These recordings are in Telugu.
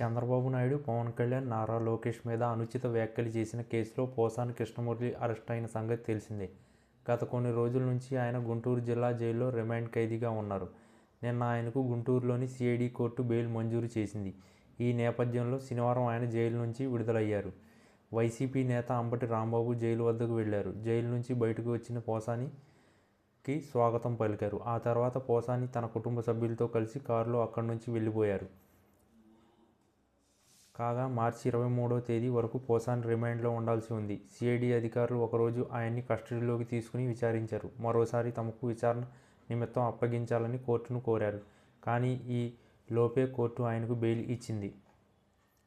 చంద్రబాబు నాయుడు, పవన్ కళ్యాణ్, నారా లోకేష్ మీద అనుచిత వ్యాఖ్యలు చేసిన కేసులో పోసాని కృష్ణమురళి అరెస్ట్ అయిన సంగతి తెలిసిందే. గత కొన్ని రోజుల నుంచి ఆయన గుంటూరు జిల్లా జైల్లో రిమాండ్ ఖైదీగా ఉన్నారు. నిన్న ఆయనకు గుంటూరులోని సిఐడి కోర్టు బెయిల్ మంజూరు చేసింది. ఈ నేపథ్యంలో శనివారం ఆయన జైలు నుంచి విడుదలయ్యారు. వైసీపీ నేత అంబటి రాంబాబు జైలు వద్దకు వెళ్లారు. జైలు నుంచి బయటకు వచ్చిన పోసానికి స్వాగతం పలికారు. ఆ తర్వాత పోసాని తన కుటుంబ సభ్యులతో కలిసి కారులో అక్కడి నుంచి వెళ్లిపోయారు. కాగా మార్చి 23వ తేదీ వరకు పోసాని రిమాండ్లో ఉండాల్సి ఉంది. సిఐడి అధికారులు ఒకరోజు ఆయన్ని కస్టడీలోకి తీసుకుని విచారించారు. మరోసారి తమకు విచారణ నిమిత్తం అప్పగించాలని కోర్టును కోరారు. కానీ ఈ లోపే కోర్టు ఆయనకు బెయిల్ ఇచ్చింది.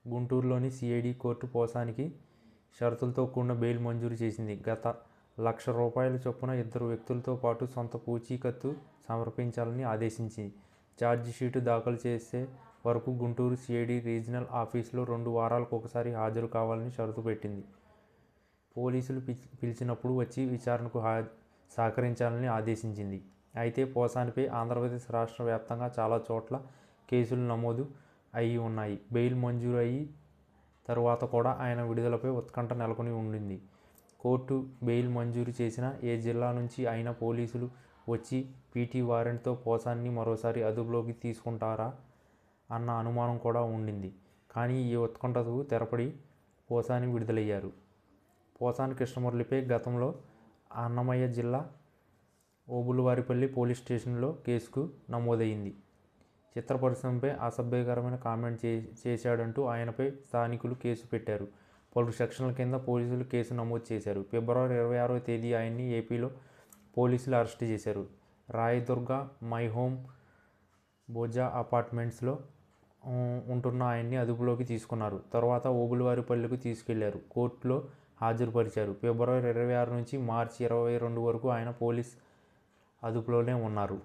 గుంటూరులోని సిఐడి కోర్టు పోసానికి షరతులతో కూడిన బెయిల్ మంజూరు చేసింది. గత ₹1,00,000 చొప్పున ఇద్దరు వ్యక్తులతో పాటు సొంత పూచీకత్తు సమర్పించాలని ఆదేశించింది. ఛార్జిషీటు దాఖలు చేసే వరకు గుంటూరు సిఐడి రీజనల్ ఆఫీసులో 2 వారాలకు ఒకసారి హాజరు కావాలని షరతు పెట్టింది. పోలీసులు పిలిచినప్పుడు వచ్చి విచారణకు సహకరించాలని ఆదేశించింది. అయితే పోసానిపై ఆంధ్రప్రదేశ్ రాష్ట్ర వ్యాప్తంగా చాలా చోట్ల కేసులు నమోదు అయి ఉన్నాయి. బెయిల్ మంజూరు అయి తరువాత కూడా ఆయన విడుదలపై ఉత్కంఠ నెలకొని ఉండింది. కోర్టు బెయిల్ మంజూరు చేసిన ఏ జిల్లా నుంచి అయినా పోలీసులు వచ్చి పీటీ వారెంట్తో పోసానిని మరోసారి అదుపులోకి తీసుకుంటారా అన్న అనుమానం కూడా ఉండింది. కానీ ఈ ఉత్కంఠకు తెరపడి పోసాని విడుదలయ్యారు. పోసాని కృష్ణమురళిపై గతంలో అన్నమయ్య జిల్లా ఓబుళవారిపల్లి పోలీస్ స్టేషన్లో కేసుకు నమోదైంది. చిత్ర పరిశ్రమపై అసభ్యకరమైన కామెంట్ చేశాడంటూ ఆయనపై స్థానికులు కేసు పెట్టారు. పలు సెక్షన్ల కింద పోలీసులు కేసు నమోదు చేశారు. ఫిబ్రవరి 26వ తేదీ ఆయన్ని ఏపీలో పోలీసులు అరెస్టు చేశారు. రాయదుర్గ మై హోమ్ బోజా అపార్ట్మెంట్స్లో ఉంటున్న ఆయన్ని అదుపులోకి తీసుకున్నారు. తర్వాత ఓబుళవారిపల్లికి తీసుకెళ్లారు. కోర్టులో హాజరుపరిచారు. ఫిబ్రవరి 26 నుంచి మార్చి 22 వరకు ఆయన పోలీస్ అదుపులోనే ఉన్నారు.